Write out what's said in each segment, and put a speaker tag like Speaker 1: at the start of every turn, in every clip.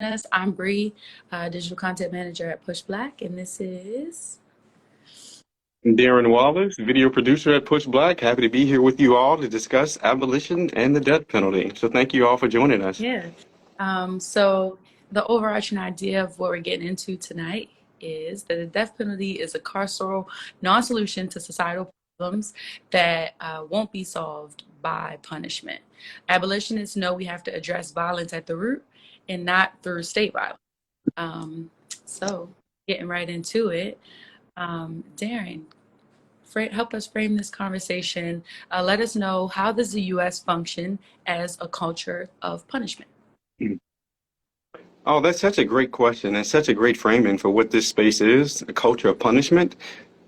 Speaker 1: Us. I'm Bree, digital content manager at Push Black, and this is
Speaker 2: Darren Wallace, video producer at Push Black. Happy to be here with you all to discuss abolition and the death penalty. So thank you all for joining us.
Speaker 1: yeah. So the overarching idea of what we're getting into tonight is that the death penalty is a carceral non-solution to societal problems that won't be solved by punishment. Abolitionists know we have to address violence at the root and not through state violence. So getting right into it, Darren, help us frame this conversation. Let us know, how does the U.S. function as a culture of punishment?
Speaker 2: Oh, that's such a great question and such a great framing for what this space is, a culture of punishment.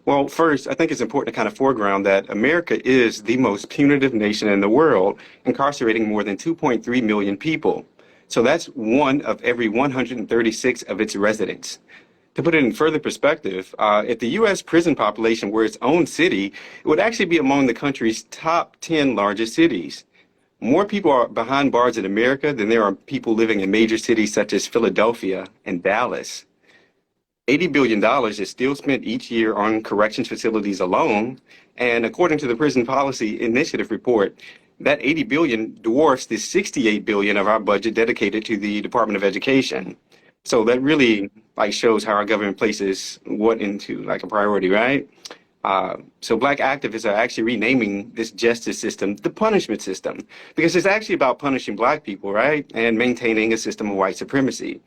Speaker 2: Well, first, I think it's important to kind of foreground that America is the most punitive nation in the world, incarcerating more than 2.3 million people. So that's one of every 136 of its residents. To put it in further perspective, if the U.S. prison population were its own city, it would actually be among the country's top 10 largest cities. More people are behind bars in America than there are people living in major cities such as Philadelphia and Dallas. $80 billion is still spent each year on corrections facilities alone, and according to the Prison Policy Initiative report, that 80 billion dwarfs the 68 billion of our budget dedicated to the Department of Education. So that really shows how our government places what into a priority, right? So Black activists are actually renaming this justice system the punishment system, because it's actually about punishing Black people, right? And maintaining a system of white supremacy.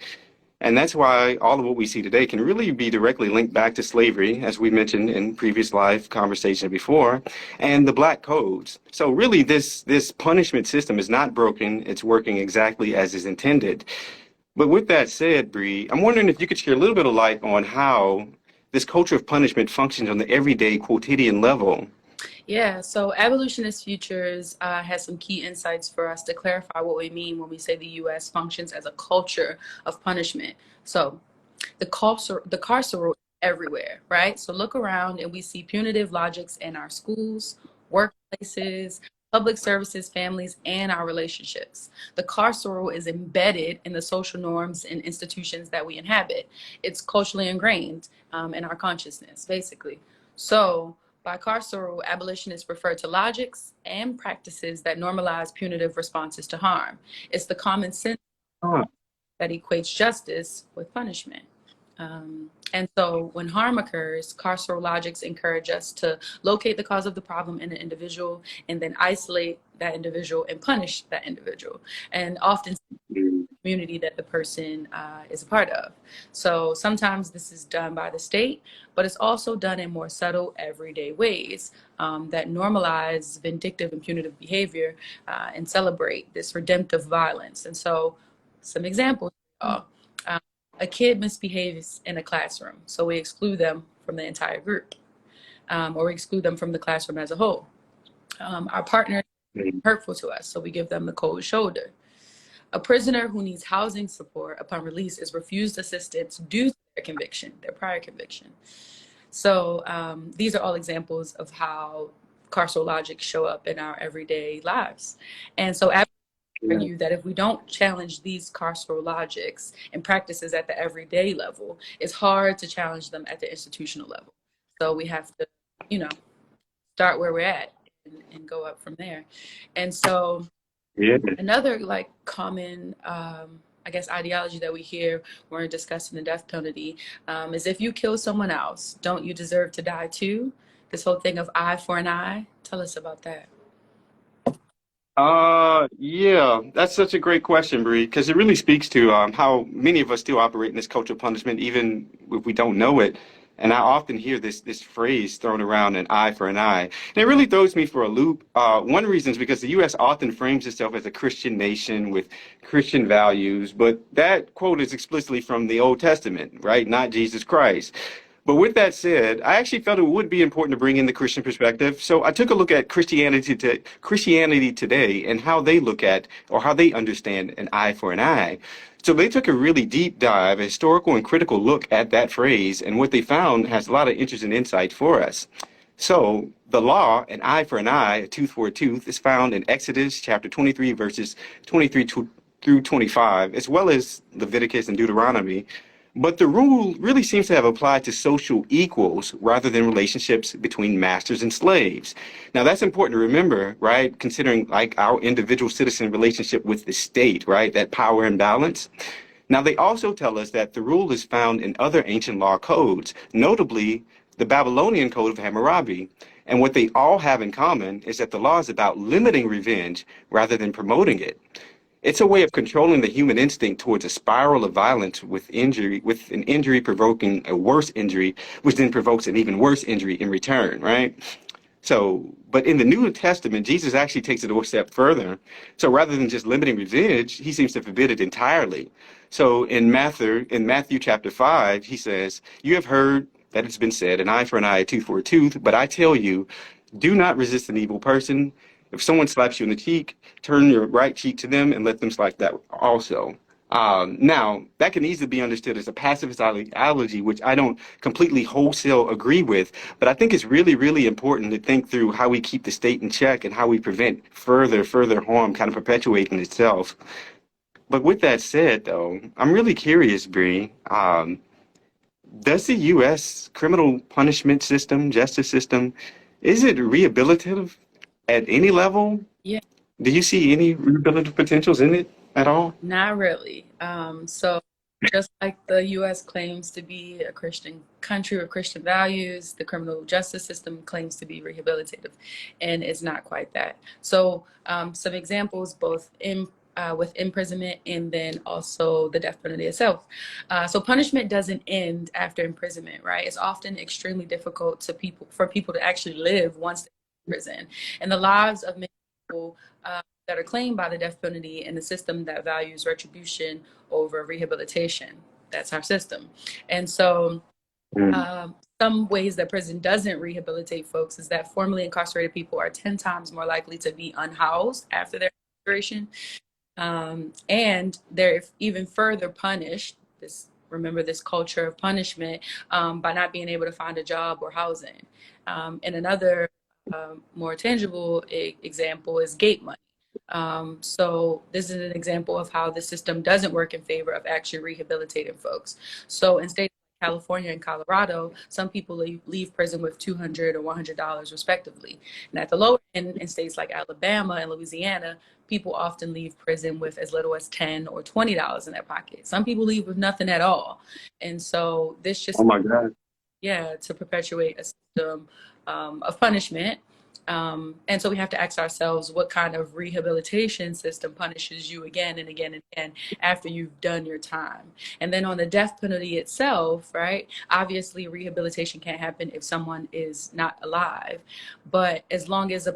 Speaker 2: And that's why all of what we see today can really be directly linked back to slavery, as we mentioned in previous live conversation before, and the Black codes. So really this punishment system is not broken, it's working exactly as is intended. But with that said, Bree, I'm wondering if you could share a little bit of light on how this culture of punishment functions on the everyday quotidian level.
Speaker 1: Yeah, so Abolitionist Futures has some key insights for us to clarify what we mean when we say the U.S. functions as a culture of punishment. So the carceral is everywhere, right? So look around and we see punitive logics in our schools, workplaces, public services, families, and our relationships. The carceral is embedded in the social norms and institutions that we inhabit. It's culturally ingrained in our consciousness, basically. So by carceral, abolitionists refer to logics and practices that normalize punitive responses to harm. It's the common sense that equates justice with punishment. And so when harm occurs, carceral logics encourage us to locate the cause of the problem in an individual and then isolate that individual and punish that individual, and often the community that the person is a part of. So sometimes this is done by the state, but it's also done in more subtle everyday ways that normalize vindictive and punitive behavior and celebrate this redemptive violence. And so some examples. A kid misbehaves in a classroom, so we exclude them from the entire group, or we exclude them from the classroom as a whole. Our partner is hurtful to us, so we give them the cold shoulder. A prisoner who needs housing support upon release is refused assistance due to their conviction, their prior conviction. So these are all examples of how carceral logic show up in our everyday lives. And so argue that if we don't challenge these carceral logics and practices at the everyday level, it's hard to challenge them at the institutional level. So we have to, start where we're at and go up from there. And so another common, ideology that we hear when we're discussing the death penalty is, if you kill someone else, don't you deserve to die too? This whole thing of eye for an eye. Tell us about that.
Speaker 2: Yeah, that's such a great question, Bree, because it really speaks to how many of us still operate in this culture of punishment, even if we don't know it. And I often hear this phrase thrown around, an eye for an eye. And it really throws me for a loop. One reason is because the U.S. often frames itself as a Christian nation with Christian values, but that quote is explicitly from the Old Testament, right? Not Jesus Christ. But with that said, I actually felt it would be important to bring in the Christian perspective. So I took a look at Christianity today and how they look at, or how they understand, an eye for an eye. So they took a really deep dive, a historical and critical look at that phrase, and what they found has a lot of interest and insight for us. So the law, an eye for an eye, a tooth for a tooth, is found in Exodus chapter 23, verses 23 to through 25, as well as Leviticus and Deuteronomy. But the rule really seems to have applied to social equals rather than relationships between masters and slaves. Now, that's important to remember, right? Considering like our individual citizen relationship with the state, right? That power imbalance. Now, they also tell us that the rule is found in other ancient law codes, notably the Babylonian Code of Hammurabi. And what they all have in common is that the law is about limiting revenge rather than promoting it. It's a way of controlling the human instinct towards a spiral of violence with injury, with an injury provoking a worse injury, which then provokes an even worse injury in return, right? So, but in the New Testament, Jesus actually takes it a step further. So rather than just limiting revenge, he seems to forbid it entirely. So in Matthew chapter 5, he says, "You have heard that it's been said, an eye for an eye, a tooth for a tooth, but I tell you, do not resist an evil person. If someone slaps you in the cheek, turn your right cheek to them and let them slap that also." Now, that can easily be understood as a pacifist ideology, which I don't completely wholesale agree with, but I think it's really, really important to think through how we keep the state in check and how we prevent further harm kind of perpetuating itself. But with that said, though, I'm really curious, Bree. Does the U.S. criminal punishment system, justice system, is it rehabilitative at any level?
Speaker 1: Yeah,
Speaker 2: Do you see any rehabilitative potentials in it at all?
Speaker 1: not really. So just like the U.S. claims to be a Christian country with Christian values, the criminal justice system claims to be rehabilitative, and it's not quite that. So some examples, both in with imprisonment and then also the death penalty itself. So punishment doesn't end after imprisonment, right? It's often extremely difficult for people to actually live once they're in prison, and the lives of many people that are claimed by the death penalty in a system that values retribution over rehabilitation. That's our system. And so
Speaker 2: Mm.
Speaker 1: um, some ways that prison doesn't rehabilitate folks is that formerly incarcerated people are 10 times more likely to be unhoused after their incarceration. And they're even further punished. Remember this culture of punishment by not being able to find a job or housing. And another more tangible example is gate money. So this is an example of how the system doesn't work in favor of actually rehabilitating folks. So in states like California and Colorado, some people leave prison with $200 or $100 respectively. And at the lower end, in states like Alabama and Louisiana, people often leave prison with as little as $10 or $20 in their pocket. Some people leave with nothing at all. And so this
Speaker 2: Oh
Speaker 1: just,
Speaker 2: my God.
Speaker 1: yeah, to perpetuate a system of punishment. And so we have to ask ourselves, what kind of rehabilitation system punishes you again and again and again after you've done your time? And then on the death penalty itself, right? Obviously, rehabilitation can't happen if someone is not alive. But as long as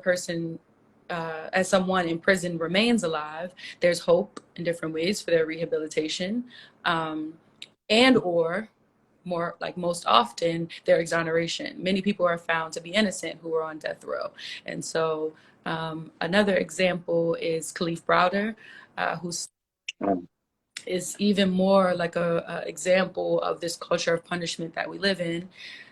Speaker 1: as someone in prison remains alive, there's hope in different ways for their rehabilitation, and or more like most often their exoneration. Many people are found to be innocent who are on death row. And so another example is Khalif Browder, who
Speaker 2: Um,
Speaker 1: is even more like a example of this culture of punishment that we live in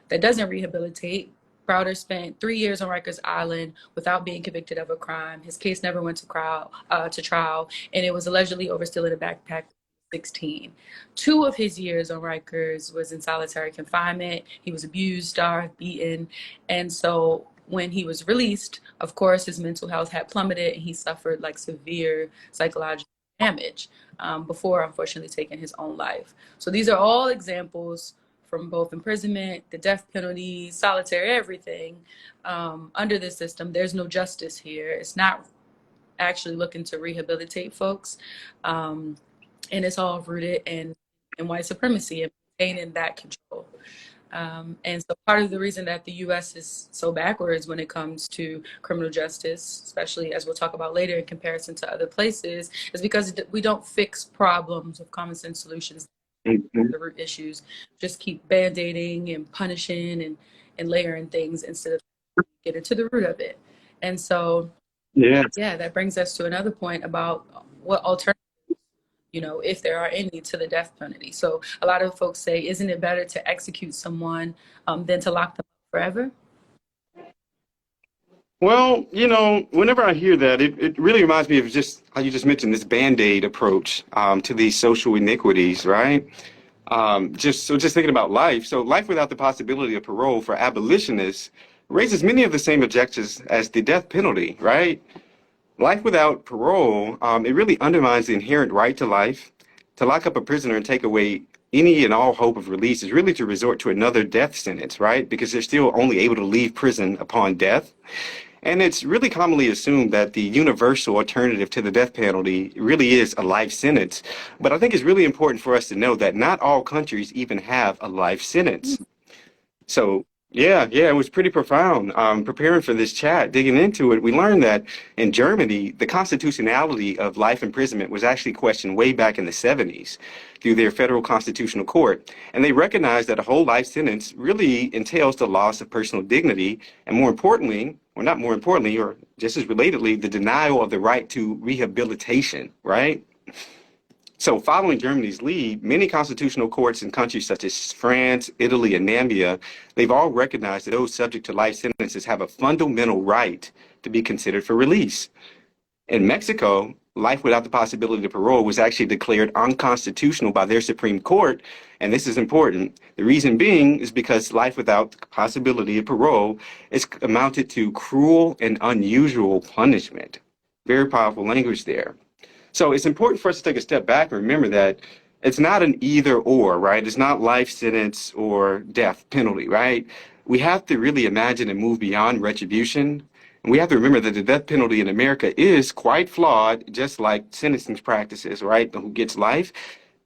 Speaker 1: that doesn't rehabilitate. Browder spent 3 years on Rikers Island without being convicted of a crime. His case never went to trial, and it was allegedly over stealing a backpack. 16. 2 of his years on Rikers was in solitary confinement. He was abused, starved, beaten. And so when he was released, of course, his mental health had plummeted and he suffered like severe psychological damage before unfortunately taking his own life. So these are all examples from both imprisonment, the death penalty, solitary, everything under this system. There's no justice here. It's not actually looking to rehabilitate folks. And it's all rooted in white supremacy and maintaining that control. And so part of the reason that the US is so backwards when it comes to criminal justice, especially as we'll talk about later in comparison to other places, is because we don't fix problems with common sense solutions,
Speaker 2: mhm.
Speaker 1: the root issues, just keep band-aiding and punishing and layering things instead of getting to the root of it. And so,
Speaker 2: Yeah.
Speaker 1: yeah, that brings us to another point about what alternatives, if there are any, to the death penalty. So a lot of folks say, isn't it better to execute someone than to lock them up forever?
Speaker 2: Well, whenever I hear that, it really reminds me of just how you just mentioned this Band-Aid approach to these social iniquities, right? Just thinking about life. So life without the possibility of parole for abolitionists raises many of the same objections as the death penalty, right? Life without parole, it really undermines the inherent right to life. To lock up a prisoner and take away any and all hope of release is really to resort to another death sentence, right? Because they're still only able to leave prison upon death. And it's really commonly assumed that the universal alternative to the death penalty really is a life sentence. But I think it's really important for us to know that not all countries even have a life sentence. So, yeah, it was pretty profound. Preparing for this chat, digging into it, we learned that in Germany, the constitutionality of life imprisonment was actually questioned way back in the 70s through their federal constitutional court. And they recognized that a whole life sentence really entails the loss of personal dignity, and more importantly, or not more importantly, or just as relatedly, the denial of the right to rehabilitation, right? So, following Germany's lead, many constitutional courts in countries such as France, Italy, and Namibia, they've all recognized that those subject to life sentences have a fundamental right to be considered for release. In Mexico, life without the possibility of parole was actually declared unconstitutional by their Supreme Court, and this is important. The reason being is because life without the possibility of parole is amounted to cruel and unusual punishment. Very powerful language there. So it's important for us to take a step back and remember that it's not an either or, right? It's not life sentence or death penalty, right? We have to really imagine and move beyond retribution. And we have to remember that the death penalty in America is quite flawed, just like sentencing practices, right? Who gets life?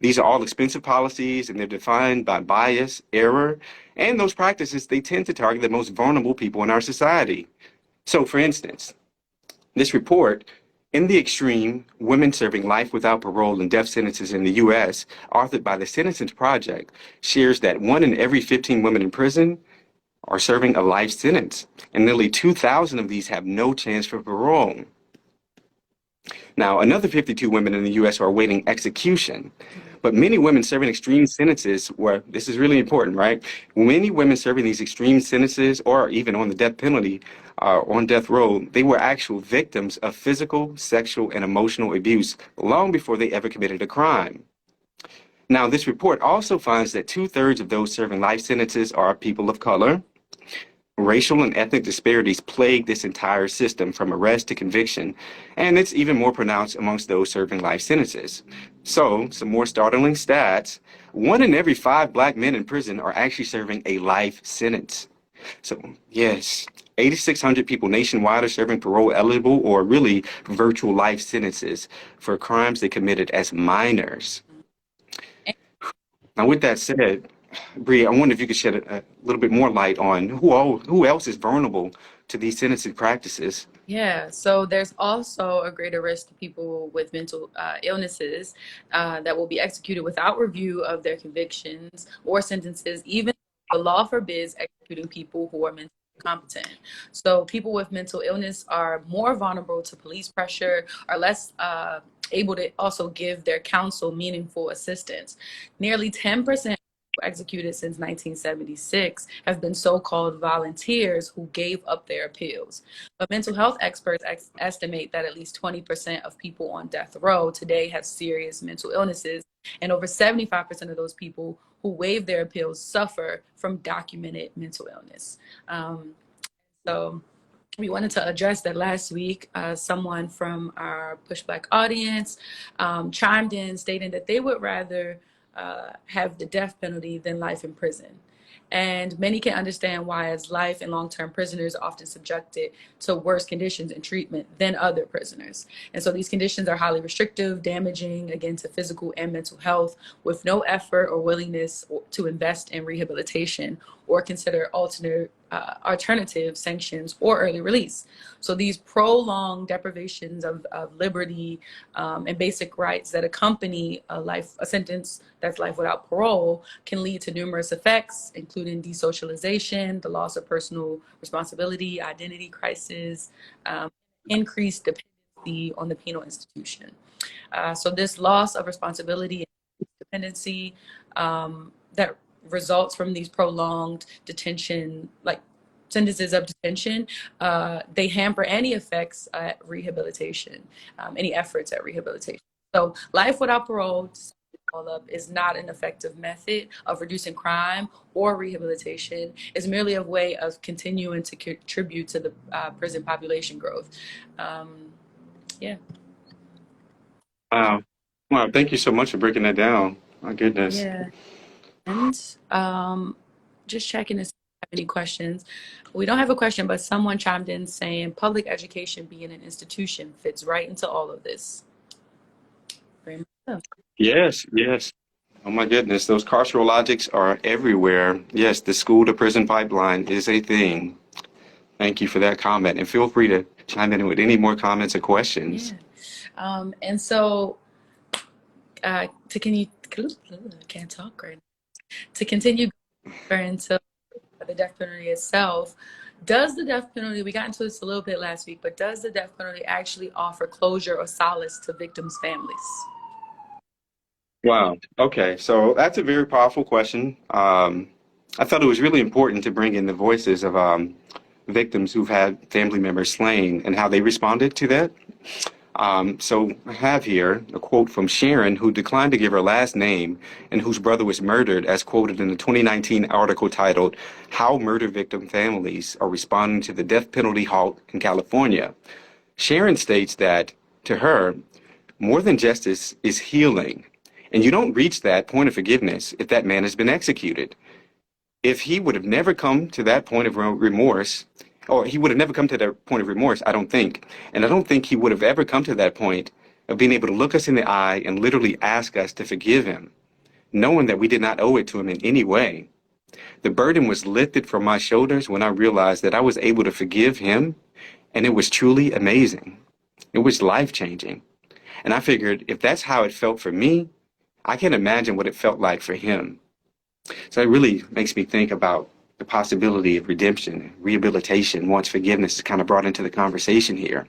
Speaker 2: These are all expensive policies and they're defined by bias, error, and those practices, they tend to target the most vulnerable people in our society. So for instance, this report, In the Extreme, Women Serving Life Without Parole and Death Sentences in the U.S., authored by the Sentencing Project, shares that 1 in every 15 women in prison are serving a life sentence, and nearly 2,000 of these have no chance for parole. Now, another 52 women in the U.S. are awaiting execution. But many women serving extreme sentences were, this is really important, right? Many women serving these extreme sentences or even on the death penalty, on death row, they were actual victims of physical, sexual, and emotional abuse long before they ever committed a crime. Now, this report also finds that 2/3 of those serving life sentences are people of color. Racial and ethnic disparities plague this entire system from arrest to conviction, and it's even more pronounced amongst those serving life sentences. So, some more startling stats. 1 in every 5 black men in prison are actually serving a life sentence. So, yes, 8,600 people nationwide are serving parole eligible or really virtual life sentences for crimes they committed as minors. Now, with that said, Bree, I wonder if you could shed a little bit more light on who else is vulnerable to these sentencing practices.
Speaker 1: Yeah, so there's also a greater risk to people with mental illnesses that will be executed without review of their convictions or sentences, even though the law forbids executing people who are mentally incompetent. So people with mental illness are more vulnerable to police pressure, are less able to also give their counsel meaningful assistance. Nearly 10% executed since 1976 have been so-called volunteers who gave up their appeals. But mental health experts estimate that at least 20% of people on death row today have serious mental illnesses, and over 75% of those people who waive their appeals suffer from documented mental illness. So we wanted to address that last week. Someone from our Pushback audience chimed in stating that they would rather have the death penalty than life in prison. And many can understand why, as life and long-term prisoners are often subjected to worse conditions and treatment than other prisoners. And so these conditions are highly restrictive, damaging, again, to physical and mental health, with no effort or willingness to invest in rehabilitation or consider alternative sanctions or early release. So these prolonged deprivations of liberty and basic rights that accompany a sentence that's life without parole can lead to numerous effects, including desocialization, the loss of personal responsibility, identity crisis, increased dependency on the penal institution. So this loss of responsibility and dependency that results from these prolonged detention, like sentences of detention, they hamper any effects at rehabilitation, any efforts at rehabilitation. So life without parole, to sum it all up, is not an effective method of reducing crime or rehabilitation. It's merely a way of continuing to contribute to the prison population growth. Yeah.
Speaker 2: Wow. Wow. Thank you so much for breaking that down. My goodness.
Speaker 1: Yeah. And just checking to see if we have any questions. We don't have a question, but someone chimed in saying public education being an institution fits right into all of this. Very much so.
Speaker 2: Yes, yes. Oh my goodness, those carceral logics are everywhere. Yes, the school to prison pipeline is a thing. Thank you for that comment. And feel free to chime in with any more comments or questions.
Speaker 1: Yeah. And so to can you I can't talk right now. To continue into the death penalty itself, does the death penalty, we got into this a little bit last week, but does the death penalty actually offer closure or solace to victims' families?
Speaker 2: Wow. Okay, so that's a very powerful question. I thought it was really important to bring in the voices of victims who've had family members slain and how they responded to that. So I have here a quote from Sharon, who declined to give her last name and whose brother was murdered, as quoted in the 2019 article titled, "How Murder Victim Families Are Responding to the Death Penalty Halt in California." Sharon states that, to her, more than justice is healing. And you don't reach that point of forgiveness if that man has been executed. If he would have never come to that point of remorse, or he would have never come to that point of remorse, I don't think. And I don't think he would have ever come to that point of being able to look us in the eye and literally ask us to forgive him, knowing that we did not owe it to him in any way. The burden was lifted from my shoulders when I realized that I was able to forgive him, and it was truly amazing. It was life-changing. And I figured if that's how it felt for me, I can imagine what it felt like for him. So it really makes me think about the possibility of redemption, rehabilitation, once forgiveness is kind of brought into the conversation here.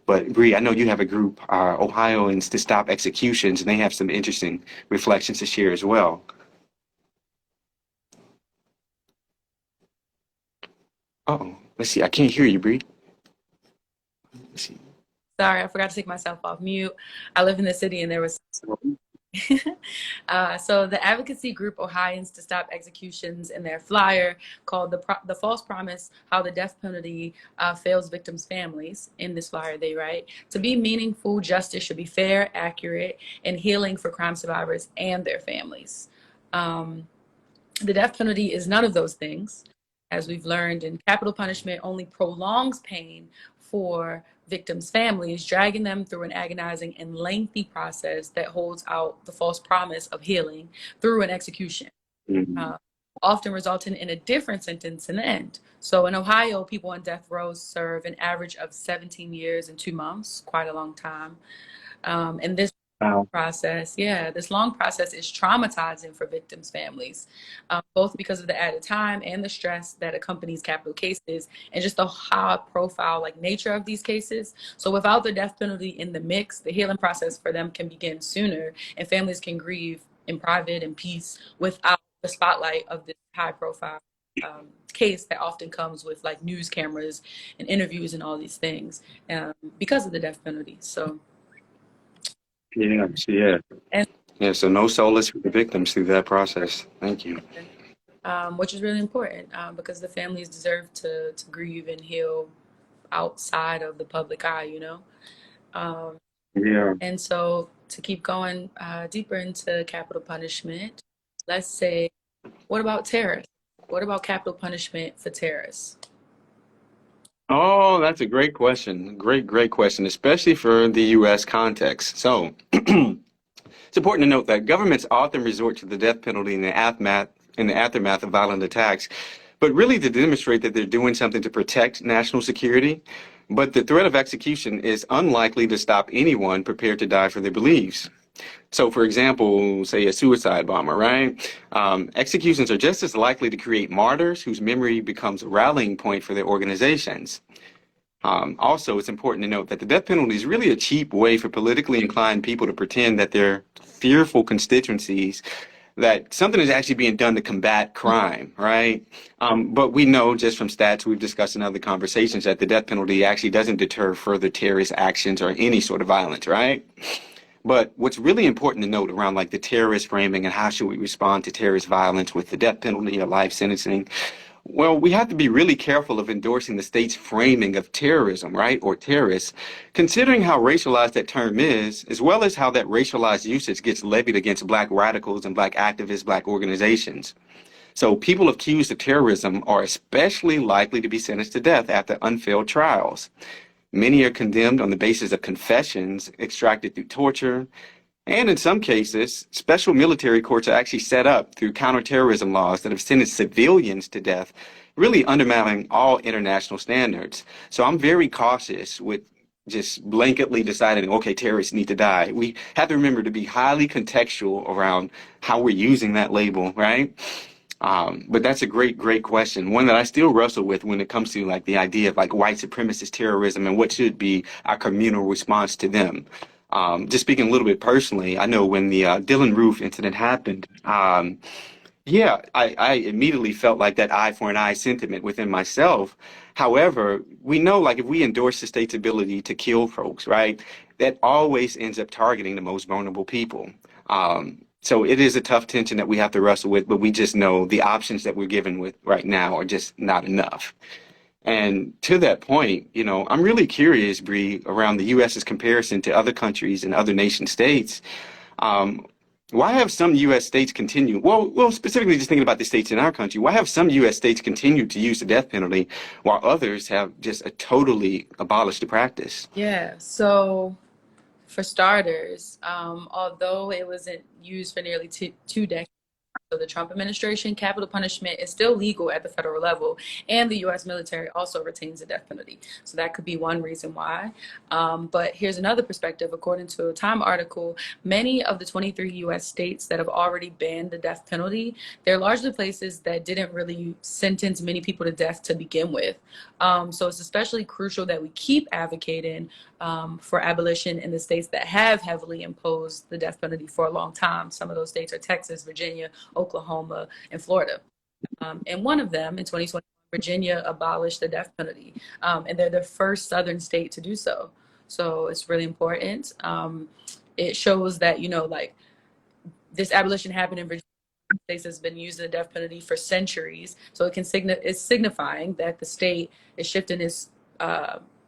Speaker 2: But Bree, I know you have a group, Ohioans to Stop Executions, and they have some interesting reflections to share as well. Uh-oh, let's see, I can't hear you, Bree. Let's see.
Speaker 1: Sorry, I forgot to take myself off mute. I live in the city and there was so the advocacy group Ohioans to Stop Executions, in their flyer called the False Promise, How the Death Penalty Fails Victims' Families. In this flyer they write, to be meaningful, justice should be fair, accurate, and healing for crime survivors and their families. The death penalty is none of those things. As we've learned, and capital punishment only prolongs pain for victims' families, dragging them through an agonizing and lengthy process that holds out the false promise of healing through an execution, often resulting in a different sentence in the end. So in Ohio, people on death row serve an average of 17 years and 2 months, quite a long time. And this process, this long process is traumatizing for victims' families, both because of the added time and the stress that accompanies capital cases and just the high profile nature of these cases. So without the death penalty in the mix, the healing process for them can begin sooner and families can grieve in private and peace without the spotlight of this high profile case that often comes with news cameras and interviews and all these things because of the death penalty. So
Speaker 2: So no solace for the victims through that process. Thank you.
Speaker 1: Which is really important because the families deserve to grieve and heal outside of the public eye, you know? And so to keep going deeper into capital punishment, let's say, what about terrorists? What about capital punishment for terrorists?
Speaker 2: Oh, that's a great question. Great question, especially for the U.S. context. So it's important to note that governments often resort to the death penalty in the aftermath of violent attacks, but really to demonstrate that they're doing something to protect national security. But the threat of execution is unlikely to stop anyone prepared to die for their beliefs. So, for example, say a suicide bomber, right? Executions are just as likely to create martyrs whose memory becomes a rallying point for their organizations. Also, it's important to note that the death penalty is really a cheap way for politically inclined people to pretend that their fearful constituencies that something is actually being done to combat crime, right? But we know just from stats we've discussed in other conversations that the death penalty actually doesn't deter further terrorist actions or any sort of violence, right? But what's really important to note around like the terrorist framing and how should we respond to terrorist violence with the death penalty or life sentencing, well, we have to be really careful of endorsing the state's framing of terrorism, right, or terrorists, considering how racialized that term is, as well as how that racialized usage gets levied against Black radicals and Black activists, Black organizations. So people accused of terrorism are especially likely to be sentenced to death after unfailed trials. Many are condemned on the basis of confessions extracted through torture, and in some cases, special military courts are actually set up through counterterrorism laws that have sentenced civilians to death, really undermining all international standards. So I'm very cautious with just blanketly deciding, okay, terrorists need to die. We have to remember to be highly contextual around how we're using that label, right? But that's a great question. One that I still wrestle with when it comes to like the idea of like white supremacist terrorism and what should be our communal response to them. Just speaking a little bit personally, I know when the Dylan Roof incident happened, yeah, I immediately felt like that eye for an eye sentiment within myself. However, we know like if we endorse the state's ability to kill folks, right, that always ends up targeting the most vulnerable people. So it is a tough tension that we have to wrestle with, but we just know the options that we're given with right now are just not enough. And to that point, you know, I'm really curious, Bree, around the U.S.'s comparison to other countries and other nation states. Um, why have some U.S. states continued? Well, specifically just thinking about the states in our country, why have some U.S. states continued to use the death penalty while others have just totally abolished the practice?
Speaker 1: Yeah, so for starters, although it wasn't used for nearly two decades, of the Trump administration, capital punishment is still legal at the federal level, and the U.S. military also retains the death penalty. So that could be one reason why. But here's another perspective. According to a Time article, many of the 23 U.S. states that have already banned the death penalty, they're largely places that didn't really sentence many people to death to begin with. So it's especially crucial that we keep advocating for abolition in the states that have heavily imposed the death penalty for a long time. Some of those states are Texas, Virginia, Oklahoma, and Florida. And one of them in 2020, Virginia abolished the death penalty. And they're the first Southern state to do so. So it's really important. It shows that, you know, like this abolition happened in Virginia. States has been using the death penalty for centuries. So it can it's signifying that the state is shifting its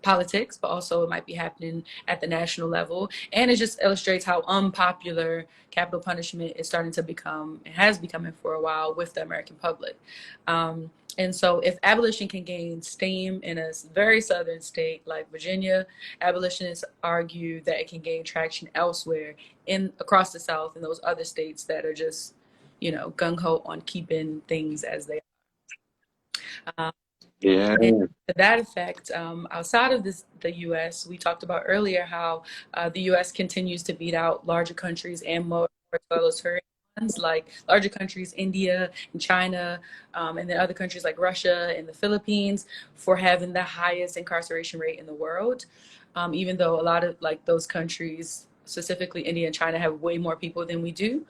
Speaker 1: politics, but also it might be happening at the national level. And it just illustrates how unpopular capital punishment is starting to become, it has becoming for a while with the American public. And so if abolition can gain steam in a very southern state like Virginia, abolitionists argue that it can gain traction elsewhere across the South in those other states that are just, you know, gung-ho on keeping things as they are.
Speaker 2: Yeah.
Speaker 1: And to that effect, outside of the U.S., we talked about earlier how the U.S. continues to beat out larger countries and more totalitarian ones, like larger countries, India and China, and then other countries like Russia and the Philippines, for having the highest incarceration rate in the world. Even though a lot of like those countries, specifically India and China, have way more people than we do.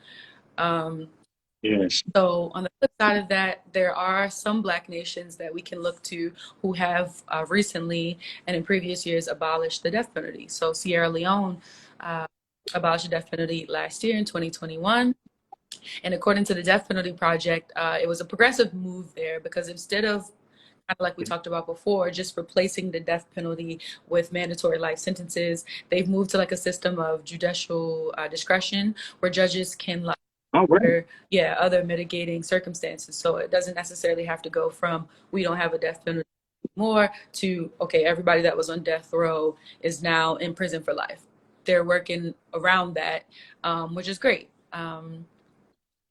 Speaker 2: Yes.
Speaker 1: So on the flip side of that, there are some Black nations that we can look to who have recently and in previous years abolished the death penalty. So Sierra Leone abolished the death penalty last year in 2021. And according to the Death Penalty Project, it was a progressive move there because instead of, kind of like we talked about before, just replacing the death penalty with mandatory life sentences, they've moved to like a system of judicial discretion where judges can like
Speaker 2: All right.
Speaker 1: other mitigating circumstances. So it doesn't necessarily have to go from we don't have a death penalty anymore to okay, everybody that was on death row is now in prison for life. They're working around that, which is great.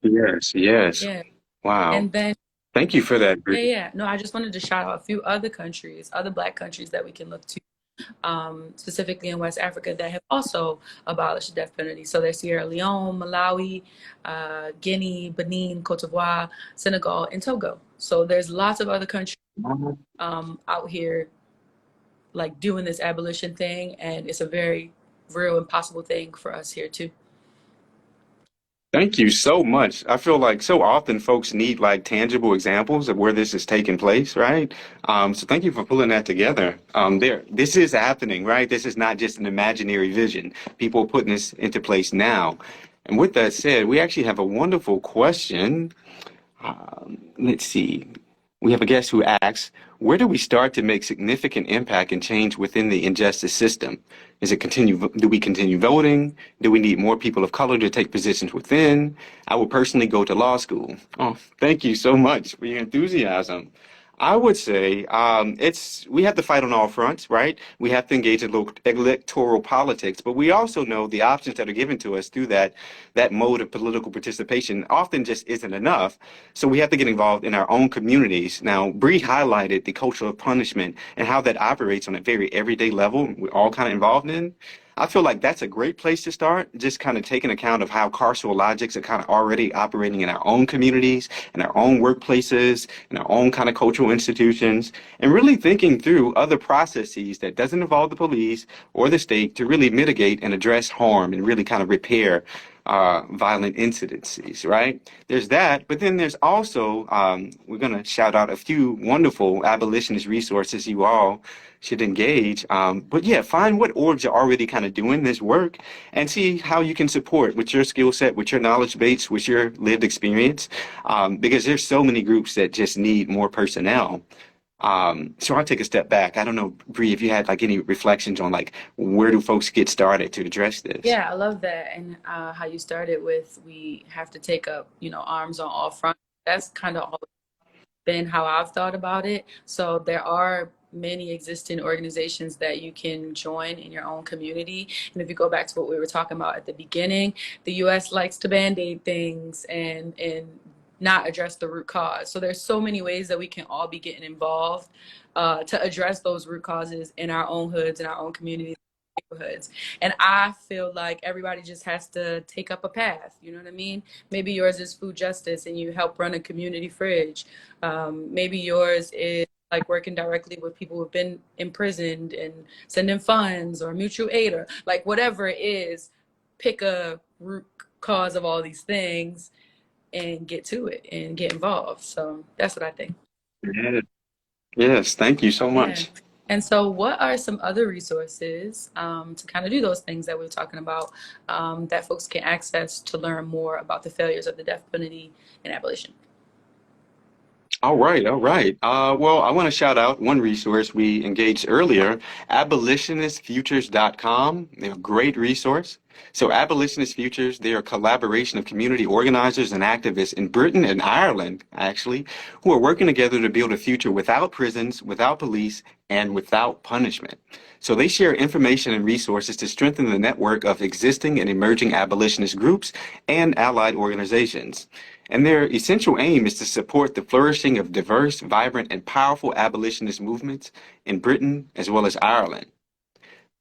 Speaker 2: Yes. Yes.
Speaker 1: Yeah,
Speaker 2: Wow.
Speaker 1: and then
Speaker 2: Thank you for that, Bree.
Speaker 1: yeah. No, I just wanted to shout out a few other countries, other Black countries that we can look to, specifically in West Africa, that have also abolished the death penalty. So there's Sierra Leone, Malawi, Guinea, Benin, Cote d'Ivoire, Senegal, and Togo. So there's lots of other countries out here like doing this abolition thing, and it's a very real and possible thing for us here too.
Speaker 2: Thank you so much. I feel like so often folks need like tangible examples of where this is taking place, right? So thank you for pulling that together. This is happening, right? This is not just an imaginary vision. People are putting this into place now. And with that said, we actually have a wonderful question. Let's see. We have a guest who asks, where do we start to make significant impact and change within the injustice system? Do we continue voting? Do we need more people of color to take positions within? I would personally go to law school. Oh, thank you so much for your enthusiasm. I would say we have to fight on all fronts, right? We have to engage in electoral politics, but we also know the options that are given to us through that mode of political participation often just isn't enough. So we have to get involved in our own communities. Now, Bree highlighted the culture of punishment and how that operates on a very everyday level. We're all kind of involved in. I feel like that's a great place to start, just kind of taking account of how carceral logics are kind of already operating in our own communities, in our own workplaces, in our own kind of cultural institutions, and really thinking through other processes that doesn't involve the police or the state to really mitigate and address harm and really kind of repair violent incidences, right? There's that, but then there's also, we're going to shout out a few wonderful abolitionist resources you all should engage. But yeah, find what orgs are already kind of doing this work and see how you can support with your skill set, with your knowledge base, with your lived experience, because there's so many groups that just need more personnel. So I'll take a step back. I don't know, Bree, if you had like any reflections on like where do folks get started to address this?
Speaker 1: Yeah, I love that. And how you started with we have to take up, arms on all fronts. That's kind of always been how I've thought about it. So there are many existing organizations that you can join in your own community. And if you go back to what we were talking about at the beginning, the US likes to band-aid things and not address the root cause. So there's so many ways that we can all be getting involved to address those root causes in our own hoods, in our own communities, neighborhoods. And I feel like everybody just has to take up a path. You know what I mean? Maybe yours is food justice and you help run a community fridge. Maybe yours is like working directly with people who've been imprisoned and sending funds or mutual aid or like whatever it is, pick a root cause of all these things and get to it and get involved. So that's what I think.
Speaker 2: Yeah. Yes, thank you so
Speaker 1: Yeah.
Speaker 2: much.
Speaker 1: And so, what are some other resources to kind of do those things that we were talking about that folks can access to learn more about the failures of the death penalty and abolition?
Speaker 2: All right, all right. Well, I want to shout out one resource we engaged earlier, abolitionistfutures.com. They're a great resource. So Abolitionist Futures, they're a collaboration of community organizers and activists in Britain and Ireland, actually, who are working together to build a future without prisons, without police, and without punishment. So they share information and resources to strengthen the network of existing and emerging abolitionist groups and allied organizations. And their essential aim is to support the flourishing of diverse, vibrant, and powerful abolitionist movements in Britain as well as Ireland.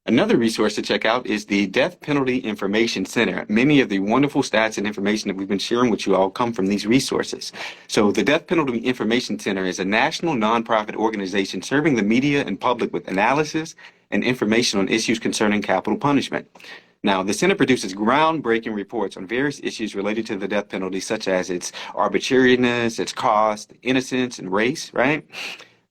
Speaker 2: Another resource to check out is the Death Penalty Information Center. Many of the wonderful stats and information that we've been sharing with you all come from these resources. So the Death Penalty Information Center is a national nonprofit organization serving the media and public with analysis and information on issues concerning capital punishment. Now, the center produces groundbreaking reports on various issues related to the death penalty, such as its arbitrariness, its cost, innocence, and race, right?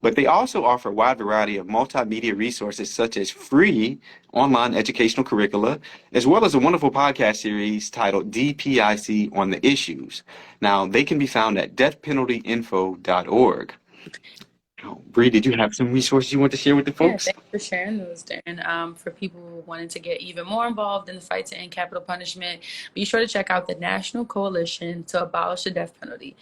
Speaker 2: But they also offer a wide variety of multimedia resources, such as free online educational curricula, as well as a wonderful podcast series titled DPIC on the Issues. Now, they can be found at deathpenaltyinfo.org. Bree, did you have some resources you want to share with the
Speaker 1: Yeah,
Speaker 2: folks?
Speaker 1: thanks for sharing those, Darren. For people wanting to get even more involved in the fight to end capital punishment, be sure to check out the National Coalition to Abolish the Death Penalty.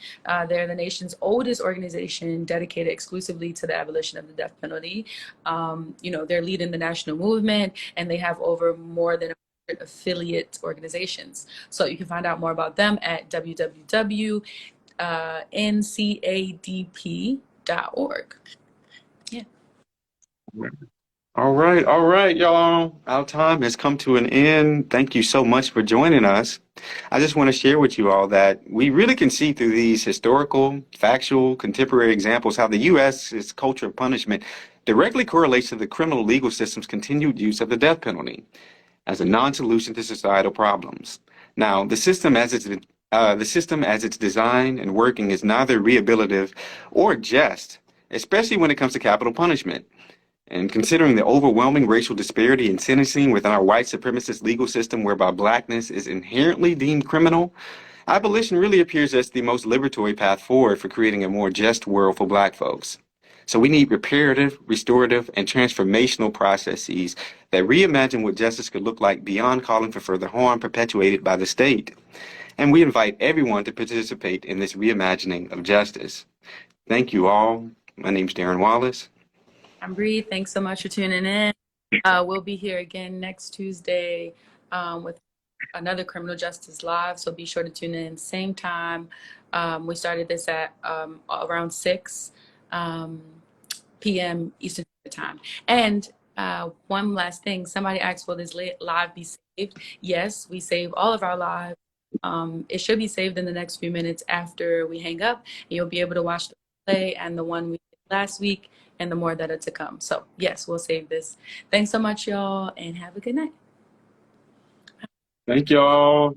Speaker 1: They're the nation's oldest organization dedicated exclusively to the abolition of the death penalty. They're leading the national movement, and they have over more than affiliate organizations. So you can find out more about them at www.ncadp.org. Yeah.
Speaker 2: All right, y'all. Our time has come to an end. Thank you so much for joining us. I just want to share with you all that we really can see through these historical, factual, contemporary examples how the U.S.'s culture of punishment directly correlates to the criminal legal system's continued use of the death penalty as a non-solution to societal problems. Now, the system as it's designed and working is neither rehabilitative or just, especially when it comes to capital punishment. And considering the overwhelming racial disparity in sentencing within our white supremacist legal system, whereby blackness is inherently deemed criminal, abolition really appears as the most liberatory path forward for creating a more just world for black folks. So we need reparative, restorative, and transformational processes that reimagine what justice could look like beyond calling for further harm perpetuated by the state. And we invite everyone to participate in this reimagining of justice. Thank you all. My name's Darren Wallace.
Speaker 1: I'm Bree. Thanks so much for tuning in. We'll be here again next Tuesday with another Criminal Justice Live, so be sure to tune in same time. We started this at around 6 p.m. Eastern Time. And one last thing, somebody asked, will this live be saved? Yes, we save all of our lives. It should be saved in the next few minutes after we hang up. You'll be able to watch the play and the one we did last week and the more that are to come. So yes, we'll save this. Thanks so much, y'all, and have a good night.
Speaker 2: Thank y'all.